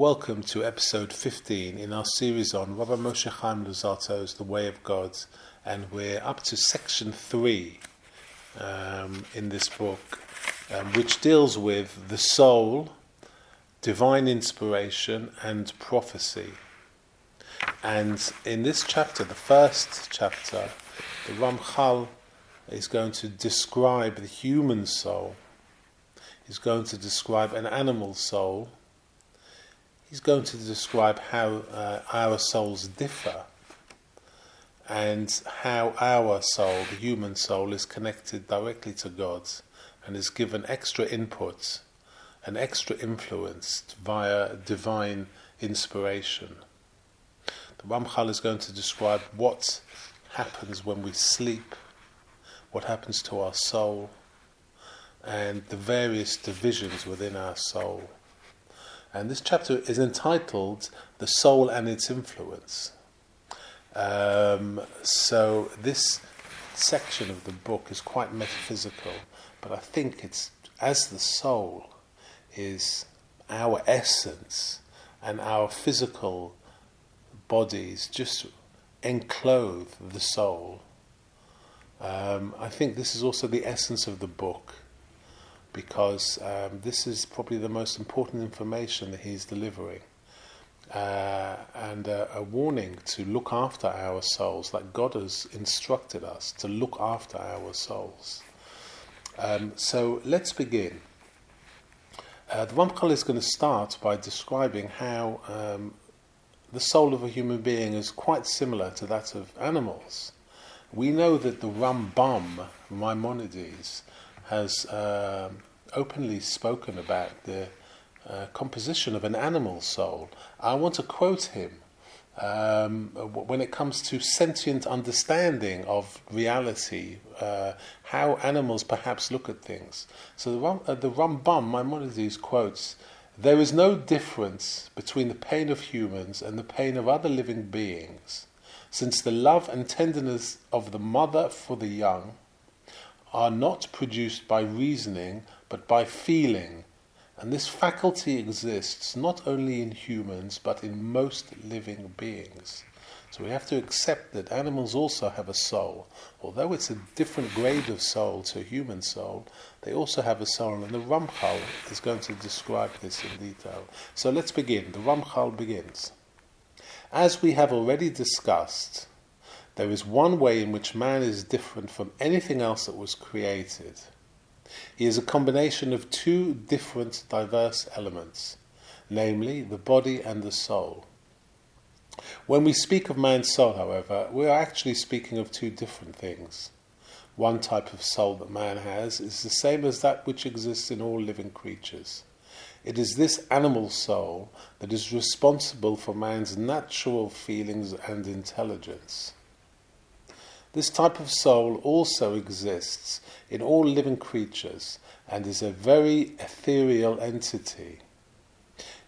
Welcome to episode 15 in our series on Rabbi Moshe Chaim Luzzatto's The Way of God, and we're up to section 3 in this book, which deals with the soul, divine inspiration and prophecy. And in this chapter, the first chapter, the Ramchal is going to describe the human soul. He's going to describe an animal soul. He's going to describe how our souls differ and how our soul, the human soul, is connected directly to God and is given extra input and extra influence via divine inspiration. The Ramchal is going to describe what happens when we sleep, what happens to our soul, and the various divisions within our soul. And this chapter is entitled The Soul and Its Influence. So this section of the book is quite metaphysical, but I think it's as the soul is our essence and our physical bodies just enclose the soul. I think this is also the essence of the book, because this is probably the most important information that he's delivering, and a warning to look after our souls, like God has instructed us to look after our souls. So let's begin. The Ramchal is going to start by describing how the soul of a human being is quite similar to that of animals. We know that the Rambam, Maimonides, has openly spoken about the composition of an animal soul. I want to quote him when it comes to sentient understanding of reality, how animals perhaps look at things. So the Rambam, Maimonides, quotes, "There is no difference between the pain of humans and the pain of other living beings, since the love and tenderness of the mother for the young are not produced by reasoning, but by feeling, and this faculty exists not only in humans, but in most living beings." So we have to accept that animals also have a soul. Although it's a different grade of soul to a human soul, they also have a soul, and the Ramchal is going to describe this in detail. So let's begin. The Ramchal begins. As we have already discussed, there is one way in which man is different from anything else that was created. He is a combination of two different, diverse elements, namely the body and the soul. When we speak of man's soul, however, we are actually speaking of two different things. One type of soul that man has is the same as that which exists in all living creatures. It is this animal soul that is responsible for man's natural feelings and intelligence. This type of soul also exists in all living creatures and is a very ethereal entity.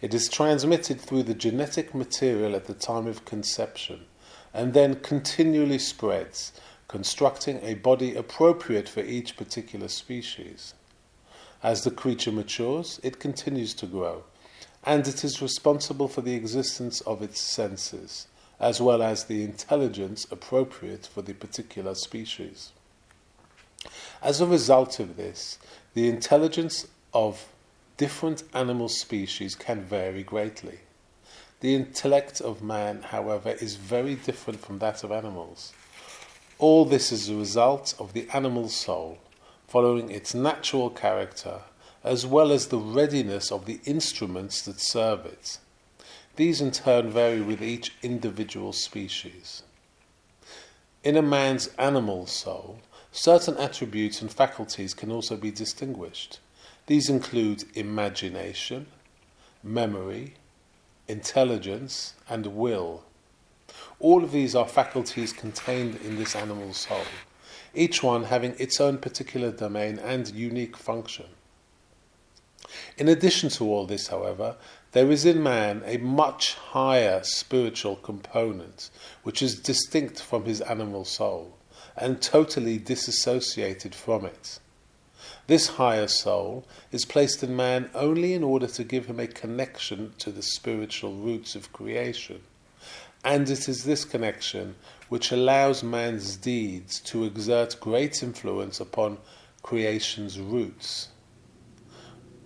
It is transmitted through the genetic material at the time of conception and then continually spreads, constructing a body appropriate for each particular species. As the creature matures, it continues to grow, and it is responsible for the existence of its senses, as well as the intelligence appropriate for the particular species. As a result of this, the intelligence of different animal species can vary greatly. The intellect of man, however, is very different from that of animals. All this is a result of the animal soul, following its natural character, as well as the readiness of the instruments that serve it. These in turn vary with each individual species. In a man's animal soul, certain attributes and faculties can also be distinguished. These include imagination, memory, intelligence, and will. All of these are faculties contained in this animal soul, each one having its own particular domain and unique function. In addition to all this, however, there is in man a much higher spiritual component, which is distinct from his animal soul and totally disassociated from it. This higher soul is placed in man only in order to give him a connection to the spiritual roots of creation, and it is this connection which allows man's deeds to exert great influence upon creation's roots.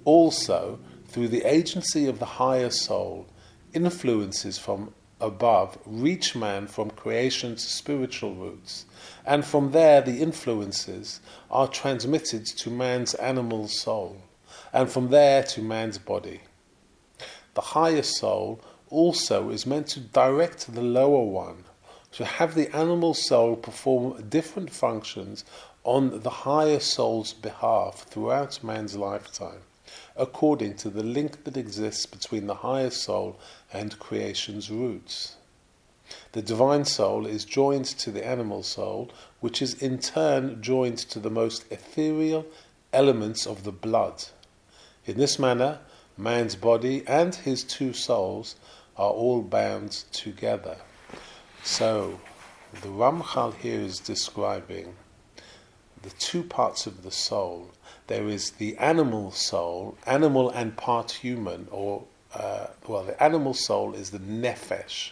Also, through the agency of the higher soul, influences from above reach man from creation's spiritual roots, and from there the influences are transmitted to man's animal soul, and from there to man's body. The higher soul also is meant to direct the lower one, to have the animal soul perform different functions on the higher soul's behalf throughout man's lifetime, according to the link that exists between the higher soul and creation's roots. The divine soul is joined to the animal soul, which is in turn joined to the most ethereal elements of the blood. In this manner, man's body and his two souls are all bound together. So, the Ramchal here is describing the two parts of the soul. There is the animal soul, animal and part human, the animal soul is the nefesh,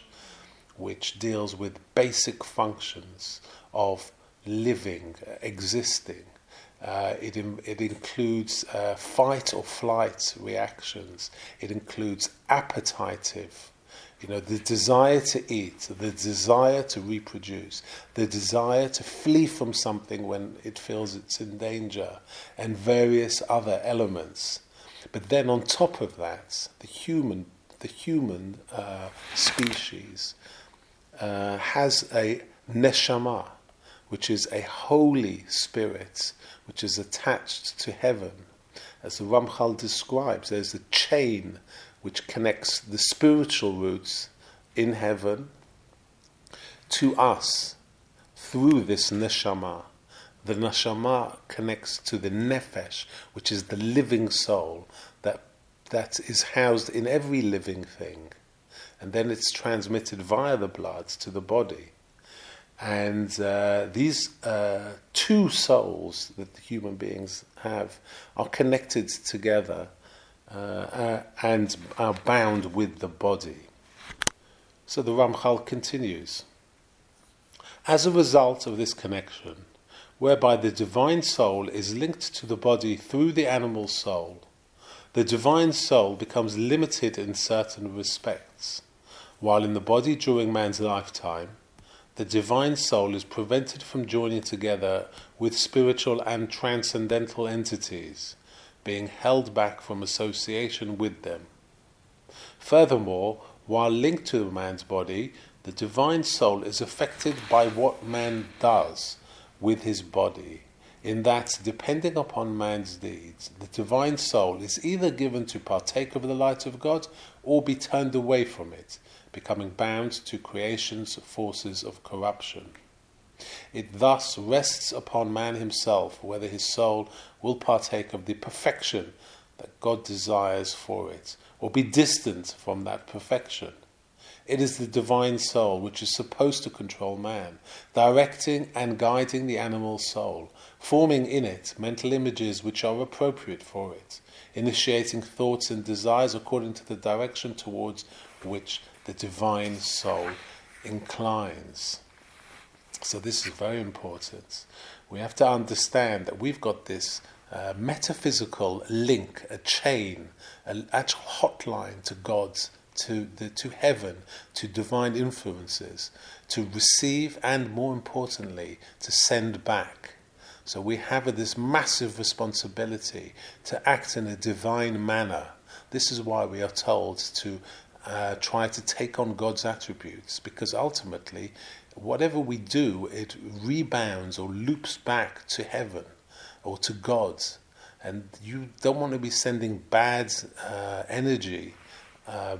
which deals with basic functions of living, existing. It includes fight or flight reactions. It includes appetitive, the desire to eat, the desire to reproduce, the desire to flee from something when it feels it's in danger, and various other elements. But then on top of that, the human species has a NESHAMA, which is a holy spirit, which is attached to heaven. As the Ramchal describes, there's a chain which connects the spiritual roots in heaven to us through this neshama. The neshama connects to the nefesh, which is the living soul that is housed in every living thing. And then it's transmitted via the blood to the body. And these two souls that the human beings have are connected together and are bound with the body. So the Ramchal continues. As a result of this connection, whereby the divine soul is linked to the body through the animal soul, the divine soul becomes limited in certain respects, while in the body during man's lifetime, the divine soul is prevented from joining together with spiritual and transcendental entities, being held back from association with them. Furthermore, while linked to man's body, the divine soul is affected by what man does with his body, in that, depending upon man's deeds, the divine soul is either given to partake of the light of God or be turned away from it, becoming bound to creation's forces of corruption. It thus rests upon man himself whether his soul will partake of the perfection that God desires for it, or be distant from that perfection. It is the divine soul which is supposed to control man, directing and guiding the animal soul, forming in it mental images which are appropriate for it, initiating thoughts and desires according to the direction towards which the divine soul inclines. So this is very important. We have to understand that we've got this metaphysical link, a chain, an actual hotline to God's, to heaven, to divine influences, to receive and, more importantly, to send back. So we have this massive responsibility to act in a divine manner. This is why we are told to try to take on God's attributes, because ultimately, whatever we do, it rebounds or loops back to heaven or to God. And you don't want to be sending bad energy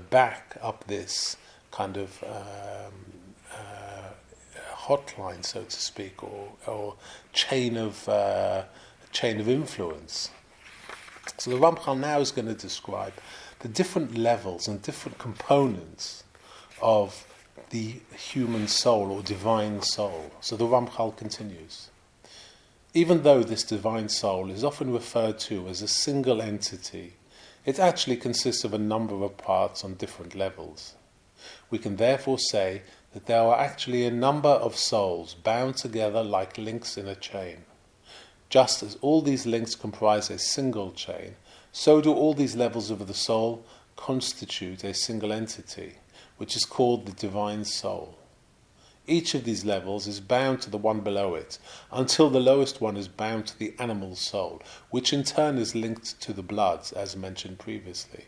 back up this kind of hotline, so to speak, or chain of influence. So the Ramchal now is going to describe the different levels and different components of the human soul or divine soul. So the Ramchal continues. Even though this divine soul is often referred to as a single entity, it actually consists of a number of parts on different levels. We can therefore say that there are actually a number of souls bound together like links in a chain. Just as all these links comprise a single chain, so do all these levels of the soul constitute a single entity, which is called the divine soul. Each of these levels is bound to the one below it, until the lowest one is bound to the animal soul, which in turn is linked to the blood, as mentioned previously.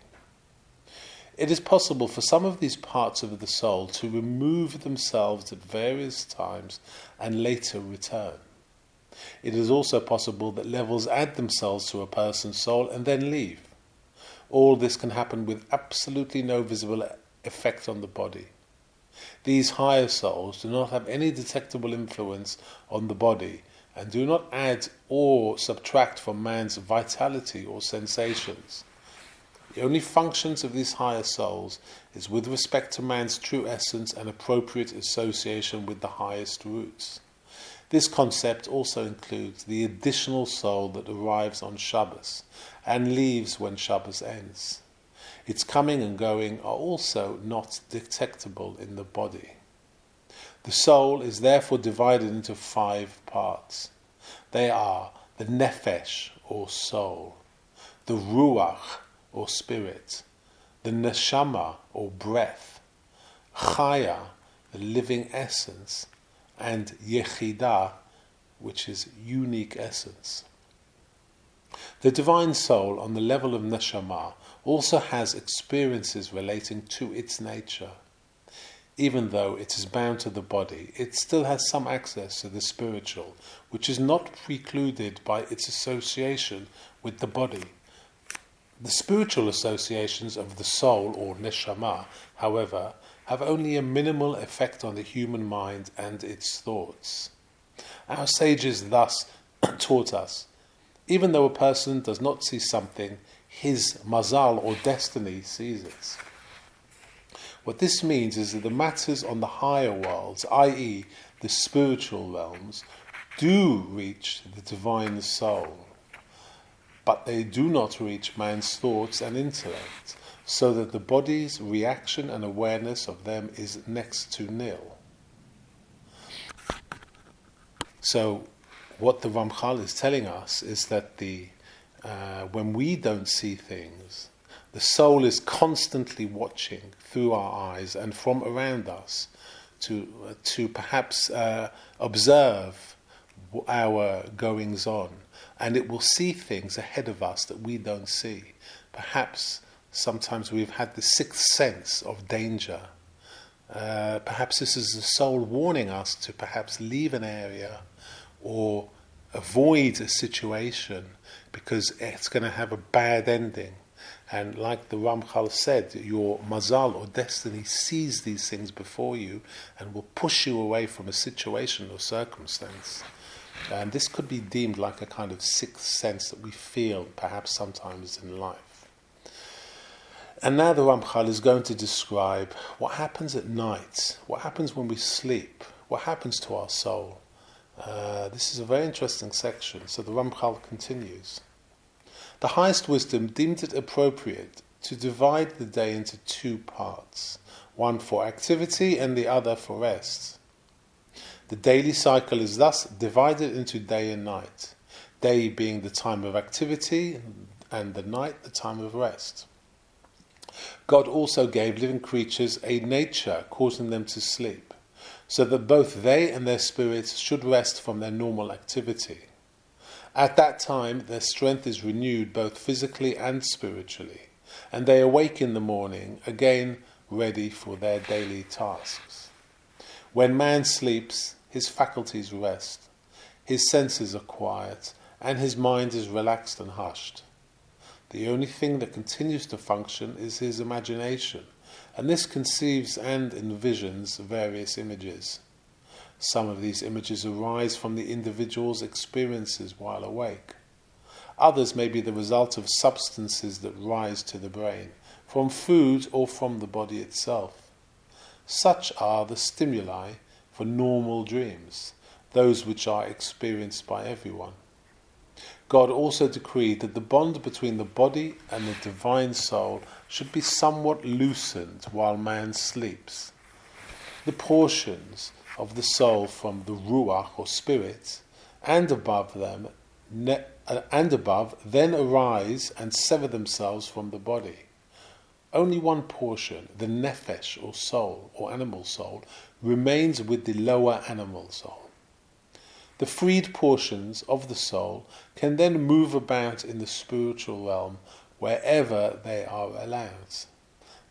It is possible for some of these parts of the soul to remove themselves at various times and later return. It is also possible that levels add themselves to a person's soul and then leave. All this can happen with absolutely no visible effect on the body. These higher souls do not have any detectable influence on the body and do not add or subtract from man's vitality or sensations. The only functions of these higher souls is with respect to man's true essence and appropriate association with the highest roots. This concept also includes the additional soul that arrives on Shabbos and leaves when Shabbos ends. Its coming and going are also not detectable in the body. The soul is therefore divided into 5 parts. They are the nefesh, or soul, the ruach, or spirit, the NESHAMA, or breath, chaya, the living essence, and yechidah, which is unique essence. The divine soul on the level of NESHAMA also has experiences relating to its nature. Even though it is bound to the body, it still has some access to the spiritual, which is not precluded by its association with the body. The spiritual associations of the soul, or NESHAMA, however, have only a minimal effect on the human mind and its thoughts. Our sages thus taught us, even though a person does not see something, his mazal or destiny sees it. What this means is that the matters on the higher worlds, i.e. the spiritual realms, do reach the divine soul, but they do not reach man's thoughts and intellect, so that the body's reaction and awareness of them is next to nil. So, what the Ramchal is telling us is that when we don't see things, the soul is constantly watching through our eyes and from around us to perhaps observe our goings on, and it will see things ahead of us that we don't see. Perhaps sometimes we've had the sixth sense of danger. Perhaps this is the soul warning us to perhaps leave an area or avoid a situation because it's going to have a bad ending. And like the Ramchal said, your mazal or destiny sees these things before you and will push you away from a situation or circumstance. And this could be deemed like a kind of sixth sense that we feel perhaps sometimes in life. And now the Ramchal is going to describe what happens at night, what happens when we sleep, what happens to our soul. This is a very interesting section, so the Ramchal continues. The highest wisdom deemed it appropriate to divide the day into 2 parts, one for activity and the other for rest. The daily cycle is thus divided into day and night, day being the time of activity and the night the time of rest. God also gave living creatures a nature causing them to sleep, so that both they and their spirits should rest from their normal activity. At that time, their strength is renewed both physically and spiritually, and they awake in the morning, again ready for their daily tasks. When man sleeps, his faculties rest, his senses are quiet, and his mind is relaxed and hushed. The only thing that continues to function is his imagination, and this conceives and envisions various images. Some of these images arise from the individual's experiences while awake. Others may be the result of substances that rise to the brain, from food or from the body itself. Such are the stimuli for normal dreams, those which are experienced by everyone. God also decreed that the bond between the body and the divine soul should be somewhat loosened while man sleeps. The portions of the soul from the ruach or spirit and above then arise and sever themselves from the body. Only one portion, the nefesh or soul or animal soul, remains with the lower animal soul. The freed portions of the soul can then move about in the spiritual realm wherever they are allowed.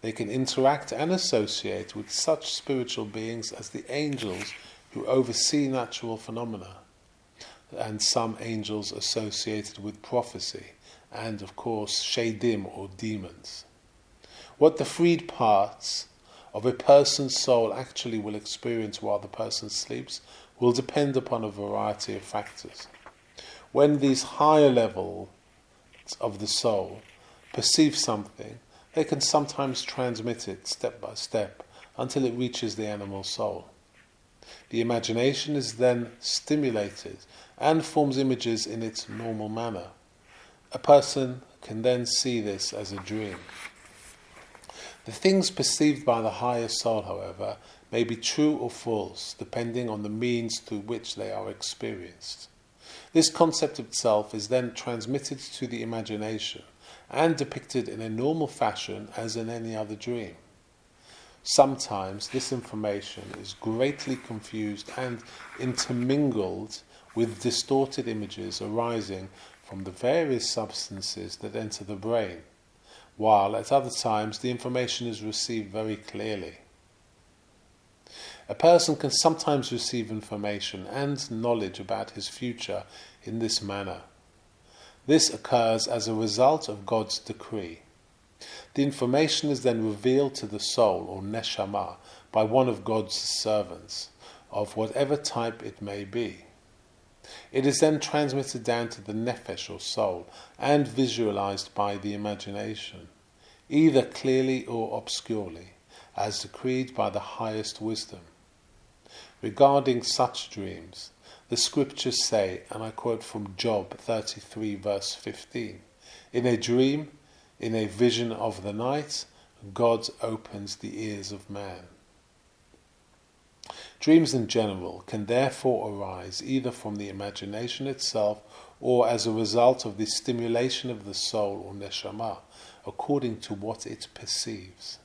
They can interact and associate with such spiritual beings as the angels who oversee natural phenomena, and some angels associated with prophecy, and of course shadim or demons. What the freed parts of a person's soul actually will experience while the person sleeps will depend upon a variety of factors. When these higher levels of the soul perceive something, they can sometimes transmit it step by step until it reaches the animal soul. The imagination is then stimulated and forms images in its normal manner. A person can then see this as a dream. The things perceived by the higher soul, however, may be true or false, depending on the means through which they are experienced. This concept itself is then transmitted to the imagination and depicted in a normal fashion as in any other dream. Sometimes this information is greatly confused and intermingled with distorted images arising from the various substances that enter the brain, while at other times the information is received very clearly. A person can sometimes receive information and knowledge about his future in this manner. This occurs as a result of God's decree. The information is then revealed to the soul or NESHAMA by one of God's servants, of whatever type it may be. It is then transmitted down to the nefesh or soul and visualized by the imagination, either clearly or obscurely, as decreed by the highest wisdom. Regarding such dreams, the scriptures say, and I quote from Job 33 verse 15, "In a dream, in a vision of the night, God opens the ears of man." Dreams in general can therefore arise either from the imagination itself or as a result of the stimulation of the soul or neshama, according to what it perceives.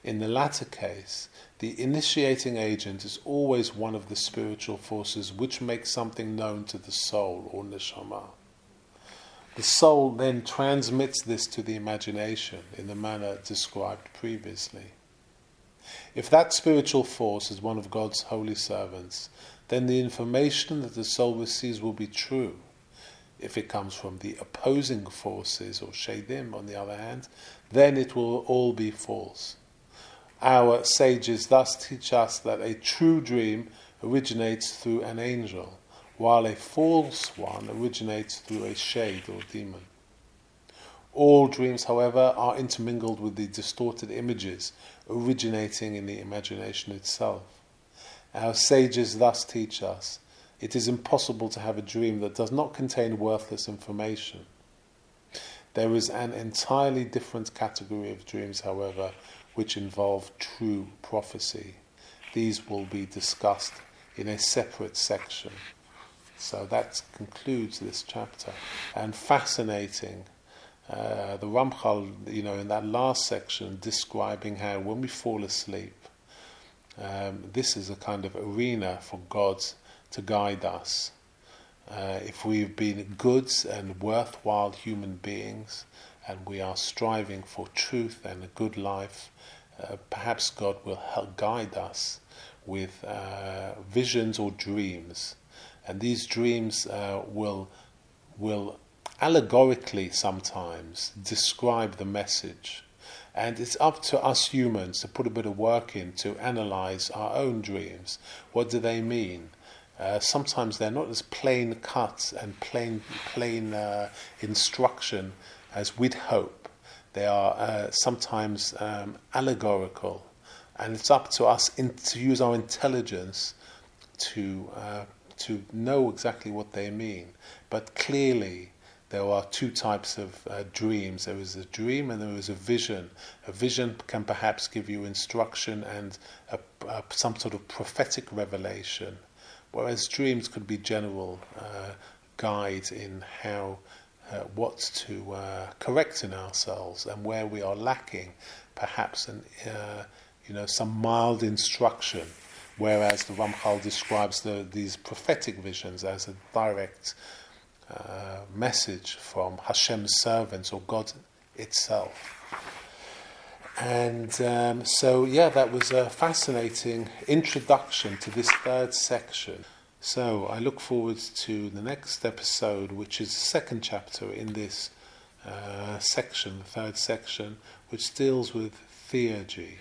In the latter case, the initiating agent is always one of the spiritual forces which make something known to the soul or neshama. The soul then transmits this to the imagination in the manner described previously. If that spiritual force is one of God's holy servants, then the information that the soul receives will be true. If it comes from the opposing forces or shadim, on the other hand, then it will all be false. Our sages thus teach us that a true dream originates through an angel, while a false one originates through a shade or demon. All dreams, however, are intermingled with the distorted images originating in the imagination itself. Our sages thus teach us it is impossible to have a dream that does not contain worthless information. There is an entirely different category of dreams, however, which involve true prophecy. These will be discussed in a separate section. So that concludes this chapter. And fascinating, the Ramchal, in that last section, describing how when we fall asleep, this is a kind of arena for God to guide us. If we've been good and worthwhile human beings, and we are striving for truth and a good life, perhaps God will help guide us with visions or dreams. And these dreams will allegorically sometimes describe the message. And it's up to us humans to put a bit of work in to analyze our own dreams. What do they mean? Sometimes they're not as plain cut and plain instruction as we'd hope. They are sometimes allegorical, and it's up to us to use our intelligence to to know exactly what they mean. But clearly, there are two types of dreams. There is a dream and there is a vision. A vision can perhaps give you instruction and some sort of prophetic revelation, whereas dreams could be general guides in how what to correct in ourselves and where we are lacking, perhaps some mild instruction. Whereas the Ramchal describes these prophetic visions as a direct message from Hashem's servants or God itself. And that was a fascinating introduction to this third section. So I look forward to the next episode, which is the second chapter in this section, the third section, which deals with theurgy.